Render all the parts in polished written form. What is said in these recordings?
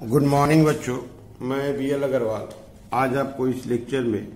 Good morning बच्चों, मैं BL Agarwal आज आपको इस लेक्चर में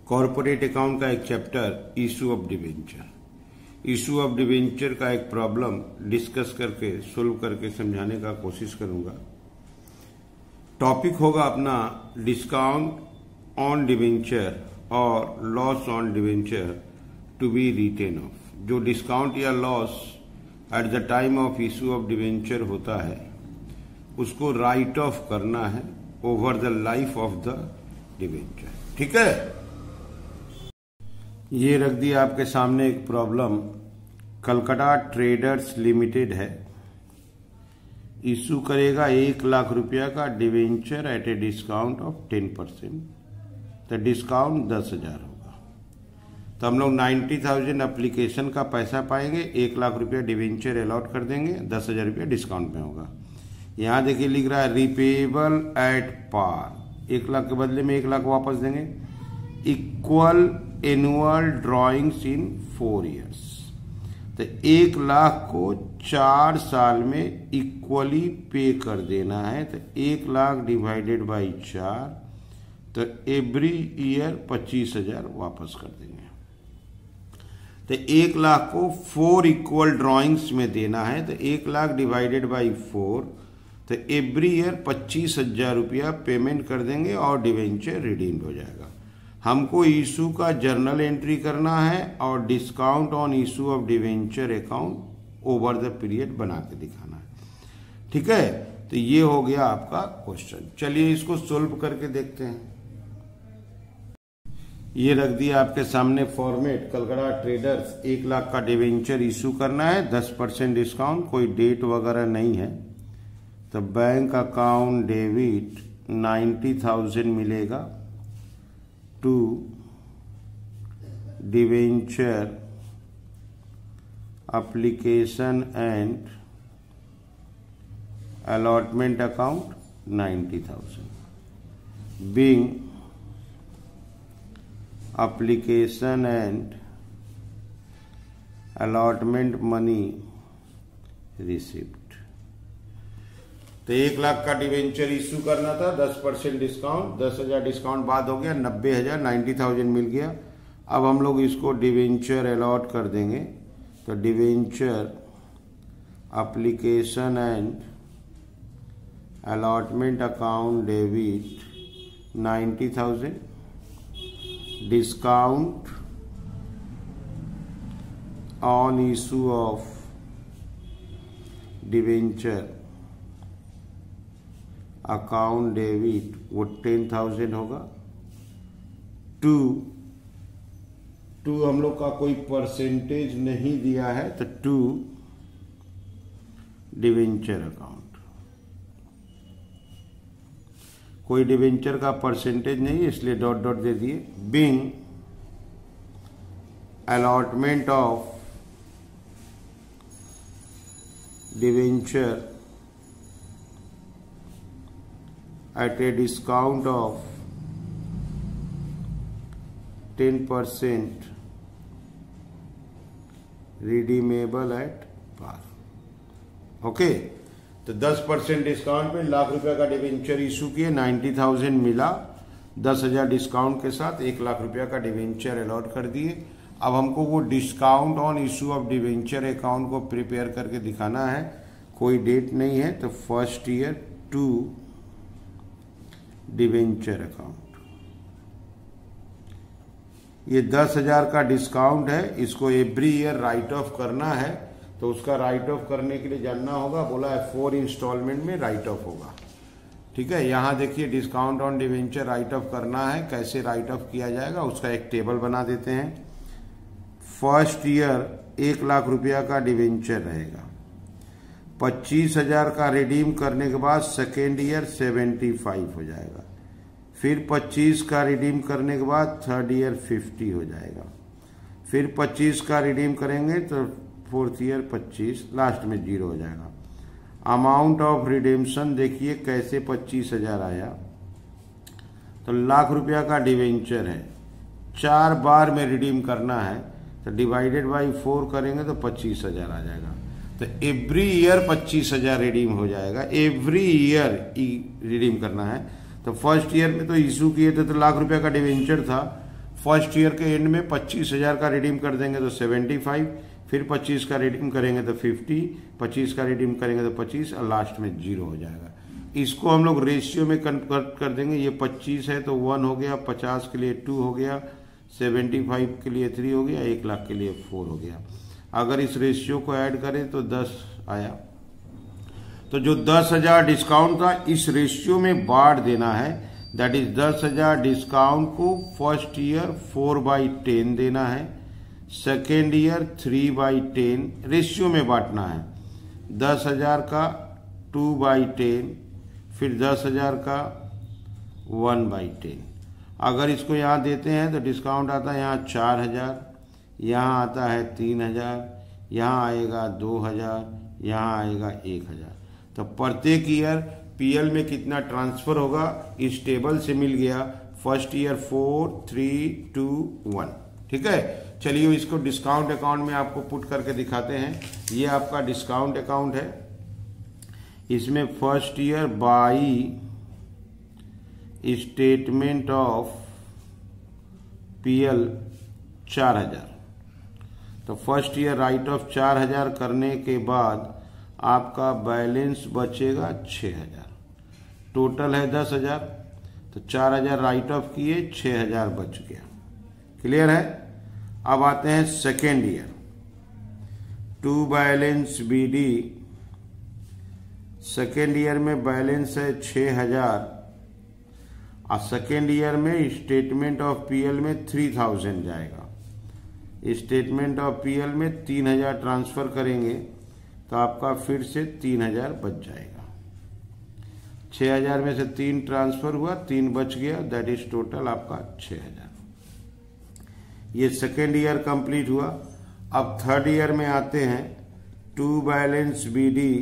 कॉर्पोरेट अकाउंट का एक चैप्टर इशू ऑफ डिवेंचर का एक प्रॉब्लम डिस्कस करके सोल्व करके समझाने का कोशिश करूंगा। टॉपिक होगा अपना डिस्काउंट ऑन डिवेंचर और loss on debenture to be written off. जो डिस्काउंट या loss at the time of issue of debenture होता है उसको राइट ऑफ करना है over the life of the debenture. ठीक है, ये रख दिया आपके सामने एक प्रॉब्लम। कलकत्ता ट्रेडर्स लिमिटेड है, इशू करेगा 1 लाख रुपया का debenture at a discount of 10%। तो डिस्काउंट 10,000 होगा। तो हम लोग 90,000 एप्लीकेशन का पैसा पाएंगे, 1 लाख रुपया डिवेंचर अलॉट कर देंगे, 10,000 रुपया डिस्काउंट में होगा। यहां देखिए लिख रहा है रिपेबल एट पार, 1 लाख के बदले में 1 लाख वापस देंगे। इक्वल एनुअल ड्रॉइंग्स इन 4 ईयर्स। तो 1 लाख को 4 साल में इक्वली पे कर देना है। तो 1 लाख डिवाइडेड बाई 4, तो एवरी ईयर 25,000 वापस कर देंगे। तो 1 लाख को 4 इक्वल ड्रॉइंग्स में देना है। तो 1 लाख डिवाइडेड बाई 4, तो एवरी ईयर 25,000 रुपया पेमेंट कर देंगे और डिवेंचर रिडीम्ड हो जाएगा। हमको इशू का जर्नल एंट्री करना है और discount on issue of debenture account over the period बना के दिखाना है। ठीक है, तो ये हो गया आपका क्वेश्चन। चलिए इसको सोल्व करके देखते हैं। ये रख दिया आपके सामने फॉर्मेट। कलकत्ता ट्रेडर्स 1 लाख का डिवेंचर इशू करना है, 10% डिस्काउंट, कोई डेट वगैरह नहीं है। तो बैंक अकाउंट डेबिट 90,000 मिलेगा to debenture application and allotment account 90,000 being application and allotment money receipt. तो 1 लाख का डिवेंचर इशू करना था, 10% डिस्काउंट, 10,000 डिस्काउंट बाद हो गया, 90,000, 90,000 मिल गया। अब हम लोग इसको डिवेंचर अलॉट कर देंगे। तो debenture application and allotment account debit 90,000, discount on issue of debenture account debit वो 10,000 होगा। टू हम लोग का कोई परसेंटेज नहीं दिया है, तो टू डिवेंचर अकाउंट, कोई डिवेंचर का परसेंटेज नहीं इसलिए डॉट डॉट दे दिए। Being allotment of debenture at a discount of 10% redeemable at par। Okay, तो 10% डिस्काउंट पे 1 लाख रुपया का डिवेंचर इशू किए, 90,000 मिला, 10,000 डिस्काउंट के साथ 1 लाख रुपया का डिवेंचर अलॉट कर दिए। अब हमको वो discount on issue of debenture account को प्रिपेयर करके दिखाना है। कोई डेट नहीं है, तो first year to debenture account. ये 10,000 का डिस्काउंट है, इसको एवरी ईयर राइट ऑफ करना है। तो उसका राइट ऑफ करने के लिए जानना होगा, बोला है 4 इंस्टॉलमेंट में राइट ऑफ होगा। ठीक है, यहां देखिए discount on debenture right off करना है। कैसे राइट ऑफ किया जाएगा उसका एक टेबल बना देते हैं। फर्स्ट ईयर 1 लाख रुपया का डिवेंचर रहेगा, 25,000 का रिडीम करने के बाद सेकेंड ईयर 75 हो जाएगा, फिर 25 का रिडीम करने के बाद थर्ड ईयर 50 हो जाएगा, फिर 25 का रिडीम करेंगे तो फोर्थ ईयर 25, लास्ट में 0 हो जाएगा। अमाउंट ऑफ रिडेम्पशन देखिए कैसे 25,000 आया। तो 1 लाख रुपया का डिवेंचर है, 4 बार में रिडीम करना है, तो डिवाइडेड बाई 4 करेंगे तो 25,000 आ जाएगा। तो एवरी ईयर 25,000 रिडीम हो जाएगा, एवरी ईयर रिडीम करना है। तो फर्स्ट ईयर में तो इशू किए थे तो ₹1,00,000 का डिवेंचर था, फर्स्ट ईयर के एंड में 25,000 का रिडीम कर देंगे तो 75, फिर 25 का रिडीम करेंगे तो 50, 25 का रिडीम करेंगे तो 25 और लास्ट में 0 हो जाएगा। इसको हम लोग रेशियो में कन्वर्ट कर देंगे। ये 25 है तो 1 हो गया, 50 के लिए 2 हो गया, 75 के लिए 3 हो गया, 1,00,000 के लिए 4 हो गया। अगर इस रेशियो को ऐड करें तो 10 आया। तो जो 10,000 डिस्काउंट था इस रेशियो में बांट देना है, दैट इज 10,000 डिस्काउंट को फर्स्ट ईयर 4/10 देना है, सेकेंड ईयर 3/10 रेशियो में बांटना है। 10,000 का 2/10, फिर 10,000 का 1/10। अगर इसको यहाँ देते हैं तो डिस्काउंट आता है यहाँ 4,000, यहाँ आता है 3,000, यहाँ आएगा 2,000, यहाँ आएगा 1,000। तो प्रत्येक ईयर पीएल में कितना ट्रांसफर होगा इस टेबल से मिल गया। First year 4, 3, 2, 1। ठीक है, चलिए इसको डिस्काउंट अकाउंट में आपको पुट करके दिखाते हैं। ये आपका डिस्काउंट अकाउंट है, इसमें first year by statement of PL 4,000। तो फर्स्ट ईयर राइट ऑफ 4,000 करने के बाद आपका बैलेंस बचेगा 6,000। टोटल है 10,000, तो 4,000 राइट ऑफ किए, 6,000 बच गया। क्लियर है। अब आते हैं second year, to balance BD. Second year में बैलेंस है 6,000 और सेकेंड ईयर में स्टेटमेंट ऑफ पीएल में 3,000 जाएगा। स्टेटमेंट ऑफ पीएल में 3,000 ट्रांसफर करेंगे तो आपका फिर से 3,000 बच जाएगा। 6,000 में से 3 ट्रांसफर हुआ, 3 बच गया, दैट इज टोटल आपका 6,000। ये सेकेंड ईयर कंप्लीट हुआ। अब थर्ड ईयर में आते हैं, to balance BD.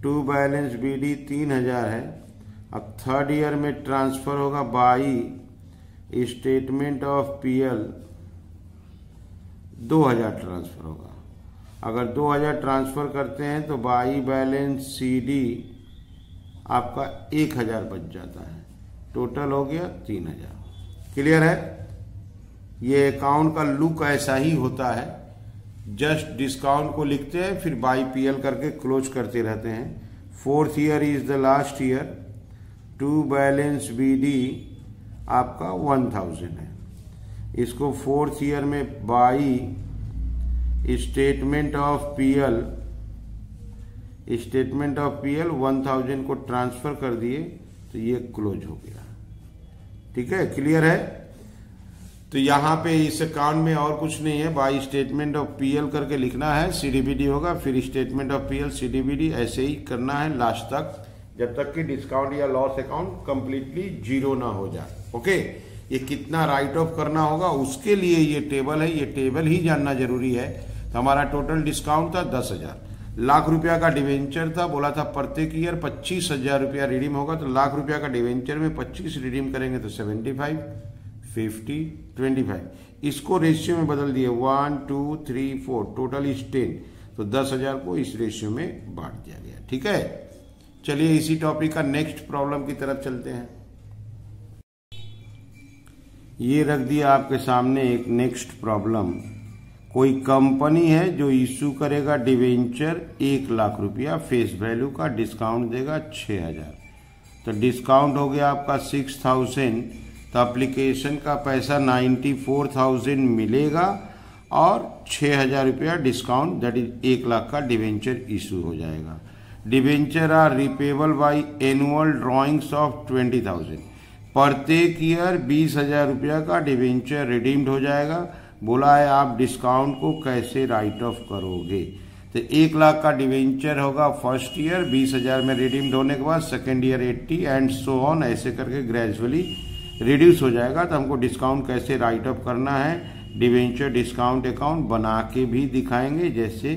To balance BD 3,000 है। अब थर्ड ईयर में ट्रांसफर होगा by statement of PL 2,000 transfer होगा। अगर 2,000 ट्रांसफर करते हैं तो बाई बैलेंस सीडी आपका 1,000 बच जाता है। टोटल हो गया 3,000। क्लियर है। ये अकाउंट का लुक ऐसा ही होता है, जस्ट डिस्काउंट को लिखते हैं फिर बाई पीएल करके क्लोज करते रहते हैं। Fourth year is the last year. To balance BD आपका 1,000 है। इसको फोर्थ ईयर में बाई स्टेटमेंट ऑफ पीएल 1,000 को ट्रांसफर कर दिए तो ये क्लोज हो गया। ठीक है, क्लियर है। तो यहाँ पे इस अकाउंट में और कुछ नहीं है, बाई स्टेटमेंट ऑफ पीएल करके लिखना है, सीडीबीडी होगा, फिर स्टेटमेंट ऑफ पीएल सीडीबीडी, ऐसे ही करना है लास्ट तक, जब तक कि डिस्काउंट या लॉस अकाउंट कंप्लीटली 0 ना हो जाए। ओके, ये कितना राइट ऑफ करना होगा उसके लिए ये टेबल है, ये टेबल ही जानना जरूरी है। तो हमारा टोटल डिस्काउंट था 10,000। ₹1,00,000 का डिवेंचर था, बोला था प्रत्येक ईयर 25,000 रुपया रिडीम होगा। तो ₹1,00,000 का डिवेंचर में 25 रिडीम करेंगे तो 75, 50, 25। इसको रेशियो में बदल दिए, 1, 2, 3, 4, टोटल इज 10। तो 10,000 को इस रेशियो में बांट दिया गया। ठीक है, चलिए इसी टॉपिक का नेक्स्ट प्रॉब्लम की तरफ चलते हैं। ये रख दिया आपके सामने एक नेक्स्ट प्रॉब्लम। कोई कंपनी है जो इश्यू करेगा डिवेंचर ₹1,00,000, फेस वैल्यू का, डिस्काउंट देगा 6,000। तो डिस्काउंट हो गया आपका 6,000, तो एप्लीकेशन का पैसा 94,000 मिलेगा और 6,000 रुपया डिस्काउंट, दैट इज 1,00,000 का डिवेंचर इशू हो जाएगा। Debenture are repayable by annual drawings of 20,000। प्रत्येक ईयर 20,000 रुपया का डिवेंचर रिडीम्ड हो जाएगा। बोला है आप डिस्काउंट को कैसे राइट ऑफ करोगे। तो 1,00,000 का डिवेंचर होगा फर्स्ट ईयर, 20,000 में रिडीम्ड होने के बाद second year 80 and so on, ऐसे करके ग्रेजुअली रिड्यूस हो जाएगा। तो हमको डिस्काउंट कैसे राइट ऑफ करना है, डिवेंचर डिस्काउंट अकाउंट बना के भी दिखाएंगे, जैसे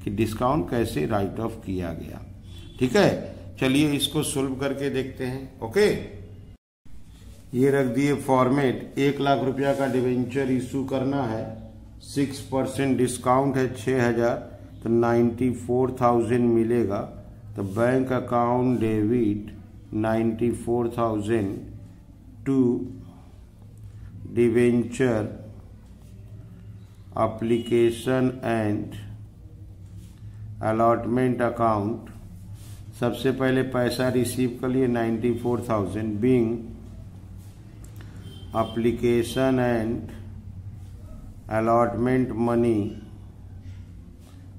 कि डिस्काउंट कैसे राइट ऑफ किया गया। ठीक है, चलिए इसको सोल्व करके देखते हैं। ओके, ये रख दिए फॉर्मेट। 1,00,000 रुपया का डिवेंचर इशू करना है, 6% डिस्काउंट है 6,000, तो 94,000 मिलेगा। तो bank account debit 94,000 to debenture application and allotment account. सबसे पहले पैसा रिसीव कर लिए 94,000 being application and allotment money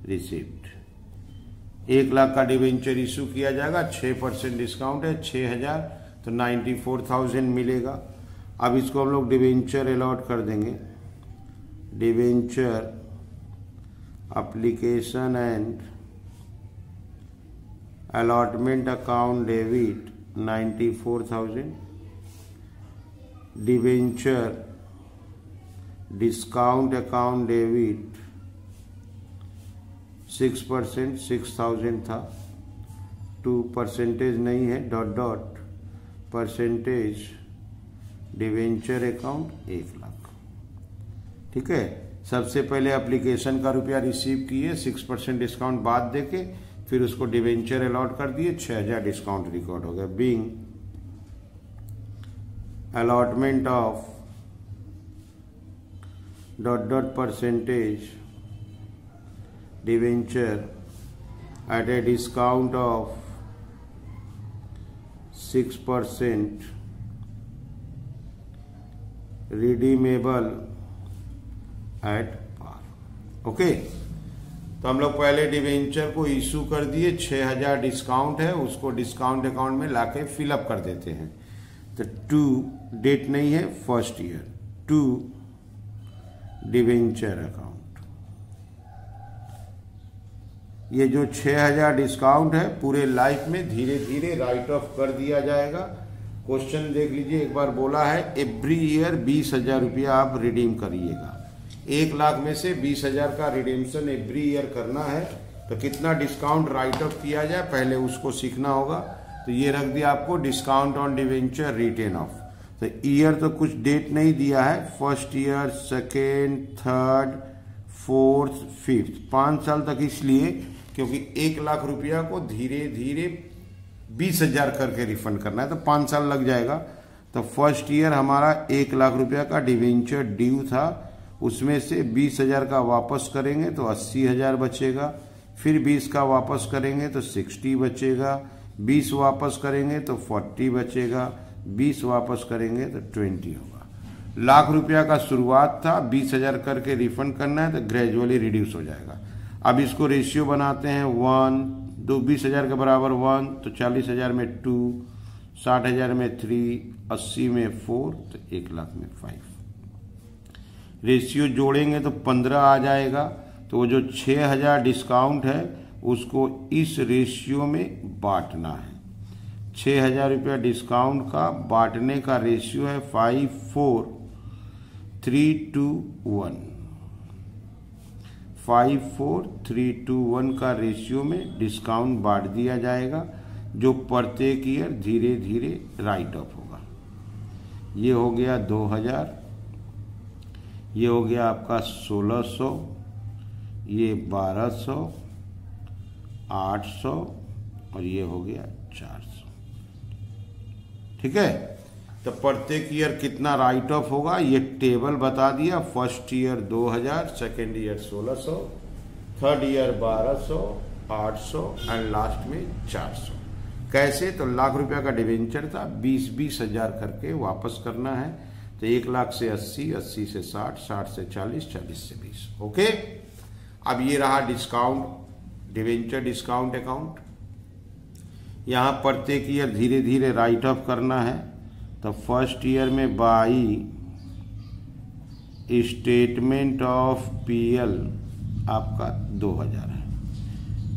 receipt. 1 lakh का डिवेंचर इशू किया जाएगा, 6% डिस्काउंट है, 6,000 तो 94,000 मिलेगा। अब इसको हम लोग डिवेंचर अलॉट कर देंगे। Debenture application and allotment account debit 94,000, debenture discount account debit 6%, 6,000 था, 2% नहीं है, dot dot percentage debenture account 1 lakh. ठीक है, सबसे पहले एप्लीकेशन का रुपया रिसीव किए, 6% डिस्काउंट बाद देके, फिर उसको डिवेंचर अलॉट कर दिए, 6,000 डिस्काउंट रिकॉर्ड हो गया। Being allotment of dot dot percentage debenture at a discount of 6% redeemable at par. Okay, तो हम लोग पहले डिवेंचर को इशू कर दिए, 6,000 डिस्काउंट है, उसको डिस्काउंट अकाउंट में लाके फिलअप कर देते हैं। तो टू डेट नहीं है, first year, to debenture account. ये जो 6,000 डिस्काउंट है पूरे लाइफ में धीरे धीरे राइट ऑफ कर दिया जाएगा। क्वेश्चन देख लीजिए, एक बार बोला है एवरी ईयर 20,000 रुपया आप रिडीम करिएगा। 1 लाख में से 20,000 का रिडीम्शन एवरी ईयर करना है, तो कितना डिस्काउंट राइट ऑफ किया जाए पहले उसको सीखना होगा। तो ये रख दिया आपको discount on debenture written off. तो ईयर तो कुछ डेट नहीं दिया है, first year, second, third, fourth, fifth, 5 साल तक, इसलिए क्योंकि 1 लाख रुपया को धीरे धीरे 20,000 करके रिफंड करना है, तो 5 साल लग जाएगा। तो फर्स्ट ईयर हमारा 1 लाख रुपया का डिवेंचर ड्यू था, उसमें से 20,000 का वापस करेंगे तो 80,000 बचेगा, फिर 20 का वापस करेंगे तो 60 बचेगा, 20 वापस करेंगे तो 40 बचेगा, 20 वापस करेंगे तो 20 होगा। लाख रुपया का शुरुआत था, 20,000 करके रिफंड करना है, तो ग्रेजुअली रिड्यूस हो जाएगा। अब इसको रेशियो बनाते हैं 1, 20,000 के बराबर 1, तो 40,000 में 2, 60,000 में 3, 80 में 4, तो 1 लाख में 5। रेशियो जोड़ेंगे तो 15 आ जाएगा। तो वो जो 6,000 डिस्काउंट है उसको इस रेशियो में बांटना है। 6,000 रुपया डिस्काउंट का बांटने का रेशियो है 5, 4, 3, 2, 1। 5, 4, 3, 2, 1 का रेशियो में डिस्काउंट बांट दिया जाएगा, जो प्रत्येक ईयर धीरे धीरे राइट ऑफ होगा। ये हो गया 2,000, ये हो गया आपका 1,600, ये 1,200, 800 और ये हो गया 400। ठीक है, तो प्रत्येक ईयर कितना राइट ऑफ होगा ये टेबल बता दिया। First year 2,000, second year 1,600, third year 1,200, 800 and last में 400। कैसे? तो लाख रुपया का डिवेंचर था, 20,000 करके वापस करना है। तो 1 लाख से 80, 80 से 60, 60 से 40, 40 से 20। ओके, अब ये रहा डिस्काउंट, डिवेंचर डिस्काउंट अकाउंट। यहां प्रत्येक ईयर धीरे धीरे राइट ऑफ करना है। तो फर्स्ट ईयर में बाई स्टेटमेंट ऑफ पीएल आपका 2,000 है,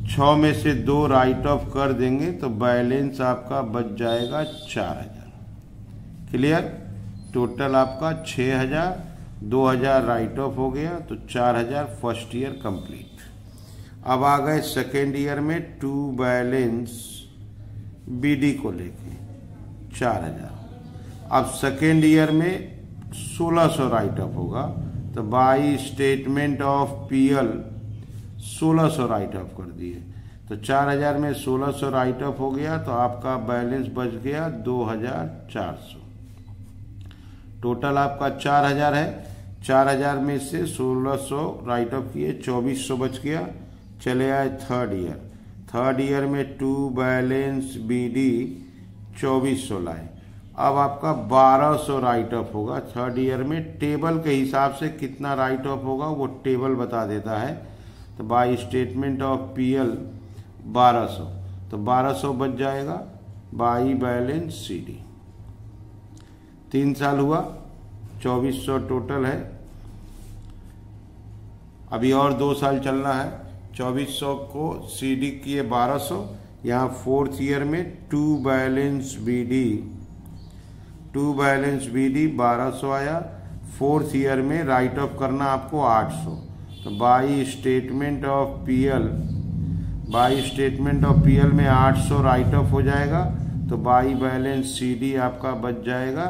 6 में से 2 राइट ऑफ कर देंगे तो बैलेंस आपका बच जाएगा 4,000। क्लियर? टोटल आपका 6,000, 2,000 राइट ऑफ हो गया तो 4,000 फर्स्ट ईयर कंप्लीट। अब आ गए सेकेंड ईयर में टू बैलेंस बीडी को लेके 4,000। अब सेकेंड ईयर में 1,600 राइट ऑफ होगा, तो by statement of PL 1600 right of कर दिए, तो 4000 में 1600 राइट ऑफ हो गया, तो आपका बैलेंस बच गया 2400। टोटल आपका 4000 है, 4000 में से 1600 राइट ऑफ किए, 2400 बच गया। चले आए थर्ड ईयर में टू बैलेंस बीडी 2400 लाए। अब आपका 1200 राइट ऑफ होगा थर्ड ईयर में। टेबल के हिसाब से कितना राइट ऑफ होगा वो टेबल बता देता है। तो बाय स्टेटमेंट ऑफ पीएल 1200, तो 1200 बच जाएगा बाई बैलेंस सीडी। 3 साल हुआ, 2400 टोटल है। अभी और 2 साल चलना है। 2400 को सीडी किए 1200, यहाँ फोर्थ ईयर में टू बैलेंस बीडी 1200 आया। फोर्थ ईयर में राइट ऑफ करना आपको 800, तो बाई स्टेटमेंट ऑफ पीएल में 800 राइट ऑफ हो जाएगा, तो बाई बैलेंस सीडी आपका बच जाएगा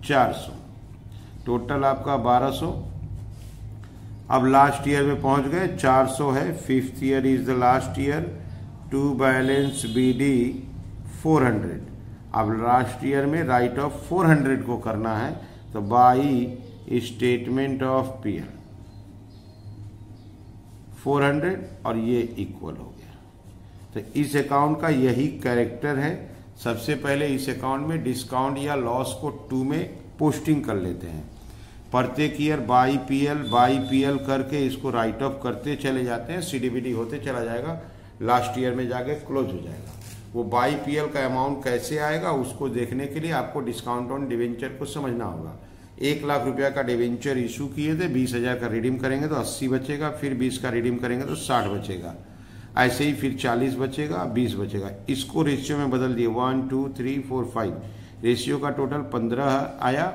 400। टोटल आपका 1200। अब लास्ट ईयर में पहुंच गए, 400 है, fifth year is the last year, to balance BD 400। अब लास्ट ईयर में राइट ऑफ 400 को करना है, तो बाई स्टेटमेंट ऑफ पीएल 400 और ये इक्वल हो गया। तो इस अकाउंट का यही कैरेक्टर है। सबसे पहले इस अकाउंट में डिस्काउंट या लॉस को 2 में पोस्टिंग कर लेते हैं। प्रत्येक ईयर बाई पीएल करके इसको राइट ऑफ करते चले जाते हैं, सीडीबीडी होते चला जाएगा, लास्ट ईयर में जाके क्लोज हो जाएगा। वो बाई पीएल का अमाउंट कैसे आएगा उसको देखने के लिए आपको डिस्काउंट ऑन डिवेंचर को समझना होगा। 1 लाख रुपया का डिवेंचर इशू किए थे, 20,000 का रिडीम करेंगे तो 80 बचेगा, फिर 20 का रिडीम करेंगे तो 60 बचेगा, ऐसे ही फिर 40 बचेगा, 20 बचेगा। इसको रेशियो में बदल दिए, 1 2 3 4 5, रेशियो का टोटल 15 आया।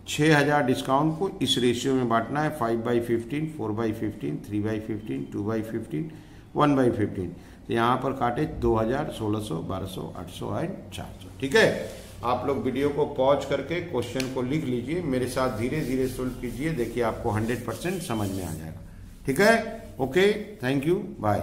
6000 डिस्काउंट को इस रेशियो में बांटना है, 5/15, 4/15, 3/15, 2/15, 1/15। तो यहाँ पर काटे 2000, 1600, 1200, 800 एंड 400। ठीक है, आप लोग वीडियो को पॉज करके क्वेश्चन को लिख लीजिए, मेरे साथ धीरे धीरे सोल्व कीजिए, देखिए आपको 100% समझ में आ जाएगा। ठीक है, ओके, थैंक यू, बाय।